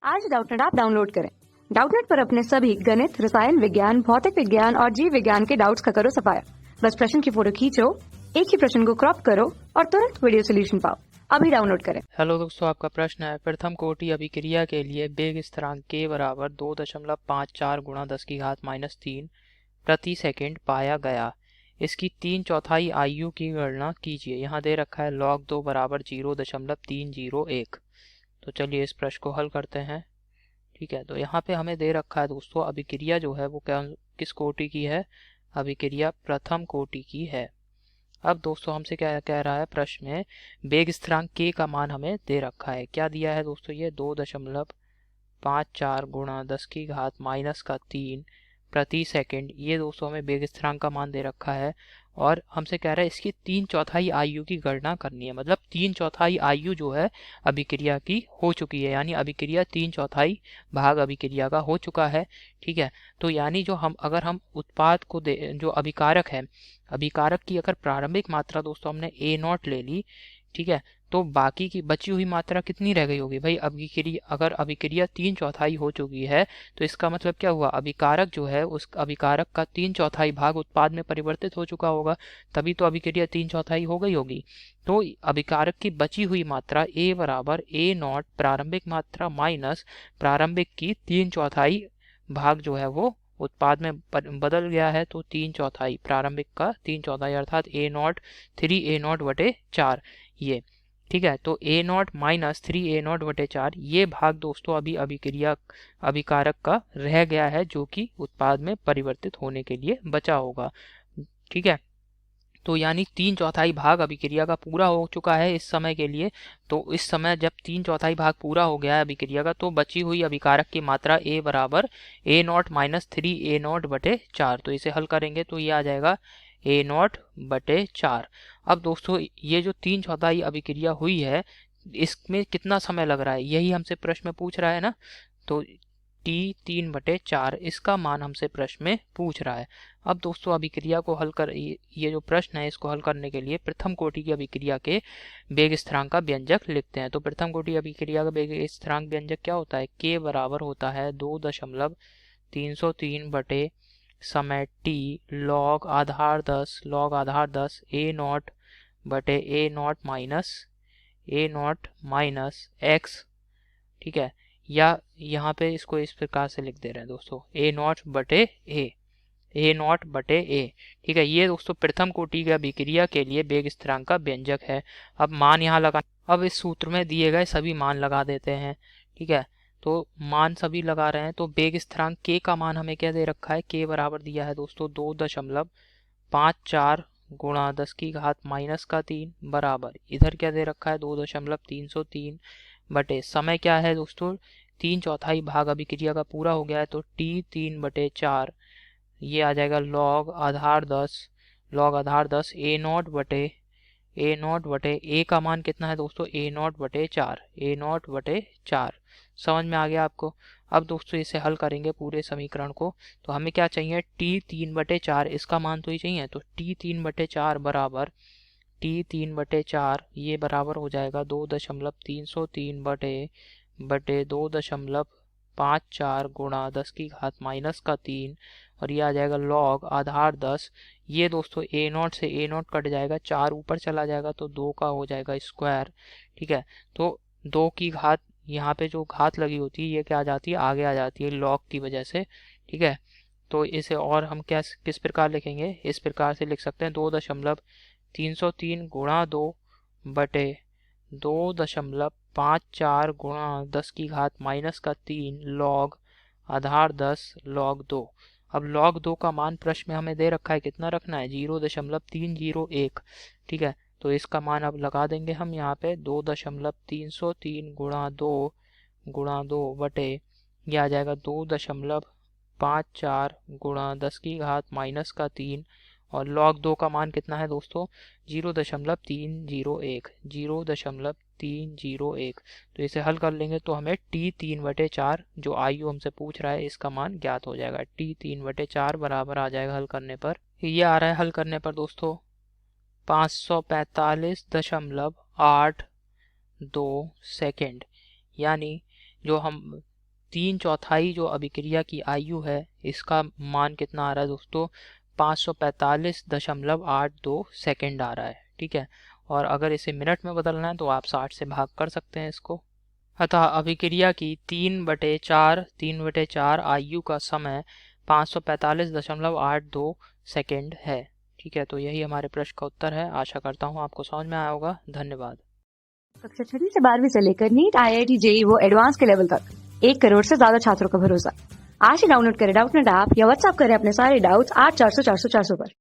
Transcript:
आज Doubtnut app download करें। Doubtnut पर अपने सभी गणित, रसायन विज्ञान, भौतिक विज्ञान और जीव विज्ञान के डाउट्स का करो सफाया। बस प्रश्न की फोटो खींचो, एक ही प्रश्न को क्रॉप करो और तुरंत वीडियो सोल्यूशन पाओ। अभी डाउनलोड करें। हेलो दोस्तों, आपका प्रश्न है प्रथम कोटि अभिक्रिया के लिए वेग स्थिरांक k बराबर 2.54 गुणा 10 की घात -3 प्रति सेकंड पाया गया। इसकी 3/4 आयु की गणना कीजिए। यहाँ दे रखा है log 2 बराबर 0.301। तो चलिए इस प्रश्न को हल करते हैं। ठीक है, तो यहाँ पे हमें दे रखा है दोस्तों अभिक्रिया जो है वो किस कोटि की है? अभिक्रिया प्रथम कोटि की है। अब दोस्तों हमसे क्या कह रहा है प्रश्न में, वेग स्थिरांक k का मान हमें दे रखा है। क्या दिया है दोस्तों? ये 2.54 गुणा 10 की घात -3 प्रति सेकंड, ये दोस्तों हमें वेग स्थिरांक का मान दे रखा है। और हमसे कह रहा है इसकी 3/4 आयु की गणना करनी है। मतलब 3/4 आयु जो है अभिक्रिया की हो चुकी है, यानी अभिक्रिया 3/4 भाग अभिक्रिया का हो चुका है। ठीक है, तो यानी जो अगर हम उत्पाद को जो अभिकारक है, अभिकारक की अगर प्रारंभिक मात्रा दोस्तों हमने A0 ले ली, ठीक है, तो बाकी की बची हुई मात्रा कितनी रह गई होगी भाई? अगर अभिक्रिया 3/4 हो चुकी है तो इसका मतलब क्या हुआ? अभिकारक जो है उस अभिकारक का 3/4 भाग उत्पाद में परिवर्तित हो चुका होगा, तभी तो अभिक्रिया 3/4 हो गई होगी। तो अभिकारक की बची हुई मात्रा A बराबर A0 प्रारंभिक मात्रा माइनस प्रारंभिक की 3/4 भाग जो है वो उत्पाद में बदल गया है, तो 3/4 प्रारंभिक का 3/4 अर्थात A0 3A0/4 ये। ठीक है, तो A0 माइनस 3A0/4 ये भाग दोस्तों अभी अभिकारक का रह गया है, जो कि उत्पाद में परिवर्तित होने के लिए बचा होगा। ठीक है, तो यानी 3/4 भाग अभिक्रिया का पूरा हो चुका है इस समय के लिए। तो इस समय जब 3/4 भाग पूरा हो गया है अभिक्रिया का, तो बची हुई अभिकारक की मात्रा A बराबर A0 माइनस 3A0/4। तो इसे हल करेंगे तो ये आ जाएगा A0/4। अब दोस्तों ये जो 3/4 अभिक्रिया हुई है, इसमें कितना समय लग रहा है, यही हमसे प्रश्न में पूछ रहा है ना। तो T3/4 इसका मान हमसे प्रश्न में पूछ रहा है। अब दोस्तों अभिक्रिया को हल कर, ये जो प्रश्न है इसको हल करने के लिए प्रथम कोटि की अभिक्रिया के वेग स्थिरांक का व्यंजक लिखते हैं। तो प्रथम कोटि अभिक्रिया का वेग स्थिरांक व्यंजक क्या होता है? k बराबर होता है 2.303 बटे समय t log आधार 10 A0 बटे A0 माइनस x। ठीक है, या यहाँ पे इसको इस प्रकार से लिख दे रहे हैं दोस्तों A0/A। ठीक है, ये दोस्तों प्रथम कोटि की अभिक्रिया के लिए वेग स्थिरांक का व्यंजक है। अब मान यहाँ लगा, अब इस सूत्र में दिए गए सभी मान लगा देते हैं। ठीक है, तो मान सभी लगा रहे हैं। तो वेग स्थिरांक k का मान हमें क्या दे रखा है? k बराबर दिया है दोस्तों 2.54 गुणा 10 की घात -3 बराबर, इधर क्या दे रखा है? 2.303 बटे समय क्या है दोस्तों? 3/4 भाग अभिक्रिया का पूरा हो गया है, तो T3/4 ये आ जाएगा log आधार 10 A0 बटे A का मान कितना है दोस्तों? A0/4 समझ में आ गया आपको? अब दोस्तों इसे हल करेंगे पूरे समीकरण को। तो हमें क्या चाहिए? T3/4 इसका मान तो ही चाहिए। तो T3/4 बराबर ये बराबर हो जाएगा 2.303 बटे 2.54 गुणा 10 की घात -3, और ये आ जाएगा log आधार 10। ये दोस्तों A0 से A0 कट जाएगा, 4 ऊपर चला जाएगा तो 2 का हो जाएगा स्क्वायर। ठीक है, तो 2 की घात, यहाँ पे जो घात लगी होती है ये क्या आ जाती है? आगे आ जाती है log की वजह से। ठीक है, तो इसे और हम किस प्रकार लिखेंगे? इस प्रकार से लिख सकते हैं 2.303 गुणा 2 बटे 2.54 गुणा 10 की घात -3 log आधार 10 log 2। अब log 2 का मान प्रश्न में हमें दे रखा है, कितना रखना है? 0.301। ठीक है, तो इसका मान अब लगा देंगे हम यहाँ पे 2.303 गुणा 2 बटे, ये आ जाएगा 2.54 गुणा 10 की घात -3, और log 2 का मान कितना है दोस्तों? 0.301। तो इसे हल कर लेंगे तो हमें T3/4 जो आयु हमसे पूछ रहा है इसका मान ज्ञात हो जाएगा। T3/4 बराबर आ जाएगा हल करने पर, ये आ रहा है हल करने पर दोस्तों 545.82 सेकेंड। यानी जो हम 3/4 जो अभिक्रिया की आयु है इसका मान कितना आ रहा है दोस्तों, 545.82 सेकेंड आ रहा है। ठीक है, और अगर इसे मिनट में बदलना है तो आप 60 से भाग कर सकते हैं इसको। अतः अभिक्रिया की 3/4 आयु का समय 545.82 सेकेंड है। ठीक है, तो यही हमारे प्रश्न का उत्तर है। आशा करता हूँ आपको समझ में आया होगा। धन्यवाद। कक्षा 6वीं से 12वीं से लेकर नीट, IIT, JEE वो एडवांस के लेवल तक 1 करोड़ से ज्यादा छात्रों का भरोसा। आज ही डाउनलोड करें डाउटनेट ऐप या व्हाट्सएप करें अपने सारे डाउट्स 8400 400 400 पर।